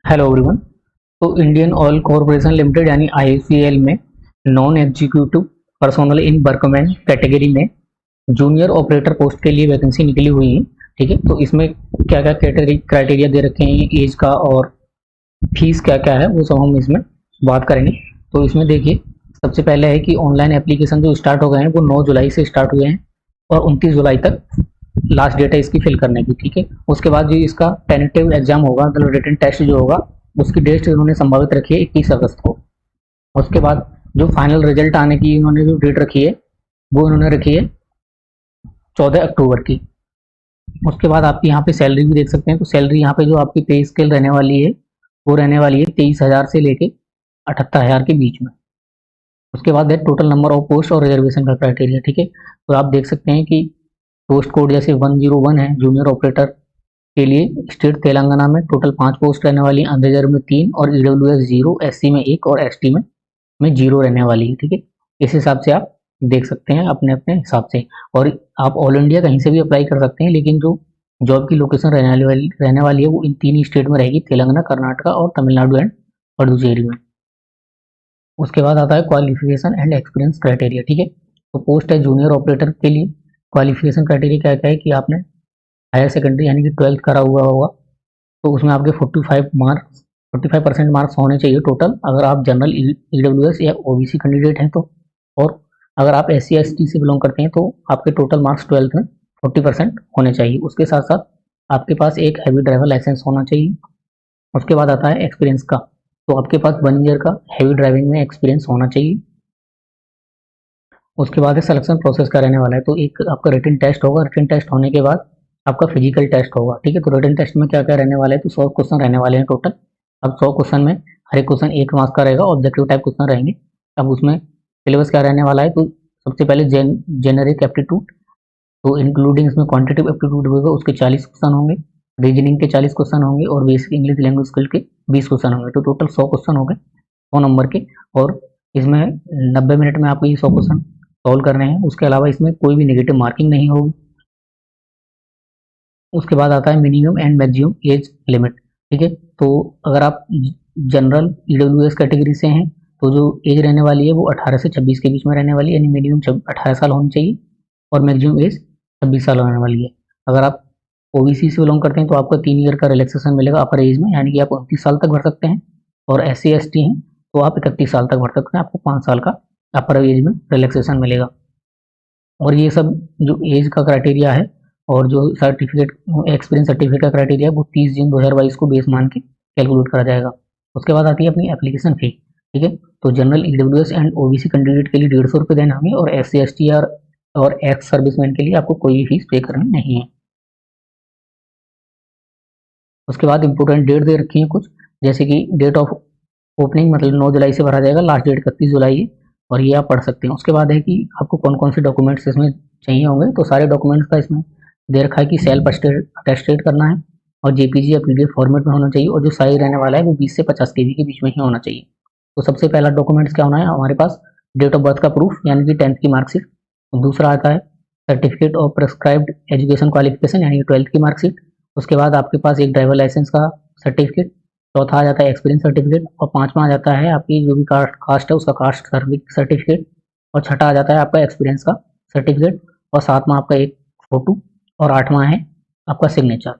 Hello everyone. तो Indian oil corporation limited यानी IOCL में नॉन एग्जीक्यूटिव पर्सोनल इन workman category में जूनियर ऑपरेटर पोस्ट के लिए वैकेंसी निकली हुई है। ठीक है, तो इसमें क्या क्या कैटेगरी क्राइटेरिया दे रखे हैं, एज का और फीस क्या क्या है, वो सब हम इसमें बात करेंगे। तो इसमें देखिए, सबसे पहले है कि ऑनलाइन एप्लीकेशन जो स्टार्ट हो गए हैं वो 9 जुलाई से स्टार्ट हुए हैं और 29 जुलाई तक लास्ट डेट है इसकी फिल करने की। ठीक है, उसके बाद जो इसका टेंटेटिव एग्जाम होगा, मतलब रिटन टेस्ट जो होगा, उसकी डेट इन्होंने संभावित रखी है 21 अगस्त को। उसके बाद जो फाइनल रिजल्ट आने की इन्होंने जो डेट रखी है वो इन्होंने रखी है 14 अक्टूबर की। उसके बाद आपकी यहाँ पे सैलरी भी देख सकते हैं। तो सैलरी यहाँ पे जो आपकी पे स्केल रहने वाली है वो रहने वाली है 23,000 से लेके 78,000 के बीच में। उसके बाद है टोटल नंबर ऑफ पोस्ट और रिजर्वेशन का क्राइटेरिया। ठीक है, तो आप देख सकते हैं कि पोस्ट कोड जैसे 101 है जूनियर ऑपरेटर के लिए स्टेट तेलंगाना में टोटल 5 पोस्ट रहने वाली है, अनरिजर्व में 3 और ईडब्ल्यूएस 0, एससी में 1 और एसटी में 0 रहने वाली है। ठीक है, इस हिसाब से आप देख सकते हैं अपने अपने हिसाब से। और आप ऑल इंडिया कहीं से भी अप्लाई कर सकते हैं, लेकिन जो जॉब की लोकेशन रहने वाली है वो इन 3 ही स्टेट में रहेगी, तेलंगाना, कर्नाटका और तमिलनाडु एंड पुडुचेरी में। उसके बाद आता है क्वालिफिकेशन एंड एक्सपीरियंस क्राइटेरिया। ठीक है, तो पोस्ट है जूनियर ऑपरेटर के लिए। क्वालिफिकेशन क्राइटेरिया क्या क्या है कि आपने हायर सेकेंडरी यानी कि 12th करा हुआ होगा, तो उसमें आपके 45% मार्क्स होने चाहिए टोटल, अगर आप जनरल ईडब्ल्यूएस या ओबीसी कैंडिडेट हैं तो। और अगर आप एस सी एस टी से बिलोंग करते हैं तो आपके टोटल मार्क्स 12th में 40% होने चाहिए। उसके साथ साथ आपके पास एक हैवी ड्राइवर लाइसेंस होना चाहिए। उसके बाद आता है एक्सपीरियंस का, तो आपके पास 1 ईयर का हैवी ड्राइविंग में एक्सपीरियंस होना चाहिए। उसके बाद सिलेक्शन प्रोसेस का रहने वाला है, तो एक आपका रिटन टेस्ट होगा, रिटन टेस्ट होने के बाद आपका फिजिकल टेस्ट होगा। ठीक है, तो रिटन टेस्ट में क्या क्या रहने वाला है, तो 100 क्वेश्चन रहने वाले हैं टोटल। अब 100 क्वेश्चन में हर एक क्वेश्चन 1 मार्क्स का रहेगा, ऑब्जेक्टिव टाइप क्वेश्चन रहेंगे। अब उसमें सिलेबस क्या रहने वाला है, तो सबसे पहले जेनरिक एप्टीट्यूड, तो इंक्लूडिंग इसमें क्वान्टिटिव एप्टीट्यूड होगा, उसके 40 क्वेश्चन होंगे, रीजनिंग के 40 क्वेश्चन होंगे और बेसिक इंग्लिश लैंग्वेज स्किल के 20 क्वेश्चन होंगे। तो टोटल 100 क्वेश्चन हो गए 100 नंबर के, और इसमें 90 मिनट में आपको ये 100 क्वेश्चन सॉल्व करने हैं। उसके अलावा इसमें कोई भी नेगेटिव मार्किंग नहीं होगी। उसके बाद आता है minimum and maximum age limit. ठीक है, तो अगर आप जनरल ईडब्ल्यूएस कैटेगरी से हैं तो जो एज रहने वाली है वो 18 से 26 के बीच में रहने वाली है, यानी मिनिमम 18 साल होनी चाहिए और मैक्सिमम एज 26 साल होने वाली है। अगर आप ओबीसी से बिलोंग करते हैं तो आपको 3 ईयर का रिलैक्सेशन मिलेगा अपर एज में, यानी कि आप 29 साल तक भर सकते हैं। और एस सी एस टी हैं तो आप 31 साल तक भर सकते हैं, आपको 5 साल का अपर एज में रिलैक्सेशन मिलेगा। और ये सब जो एज का क्राइटेरिया है और जो सर्टिफिकेट एक्सपीरियंस सर्टिफिकेट का क्राइटेरिया है वो 30 जून 2022 को बेस मान के कैलकुलेट करा जाएगा। उसके बाद आती है अपनी एप्लीकेशन फी। ठीक है, तो general EWS and OBC candidate के लिए 150 रुपये देना होंगे और एस सी एस टी और एक्स सर्विसमैन के लिए आपको कोई भी फीस पे करनी नहीं है। उसके बाद इंपोर्टेंट डेट दे रखी है कुछ, जैसे कि डेट ऑफ ओपनिंग मतलब 9 जुलाई से भरा जाएगा, लास्ट डेट 31 जुलाई है, और ये आप पढ़ सकते हैं। उसके बाद है कि आपको कौन कौन से डॉक्यूमेंट्स इसमें चाहिए होंगे, तो सारे डॉक्यूमेंट्स का इसमें दे रखा है कि सेल्फ अटेस्टेड करना है और जेपीजी या पीडीएफ फॉर्मेट में होना चाहिए, और जो साइज रहने वाला है वो 20 से 50 केबी के बीच में ही होना चाहिए। तो सबसे पहला डॉक्यूमेंट्स क्या होना है हमारे पास, डेट ऑफ बर्थ का प्रूफ यानी कि 10th की मार्कशीट। दूसरा आता है certificate of prescribed education qualification यानी कि 12th की मार्कशीट। उसके बाद आपके पास एक ड्राइवर लाइसेंस का सर्टिफिकेट। चौथा आ जाता है एक्सपीरियंस सर्टिफिकेट, और पांचवा आ जाता है आपकी जो भी कास्ट है उसका कास्ट सर्टिफिकेट, और छठा आ जाता है आपका एक्सपीरियंस का सर्टिफिकेट, और सातवां आपका एक फोटो, और आठवां है आपका सिग्नेचर।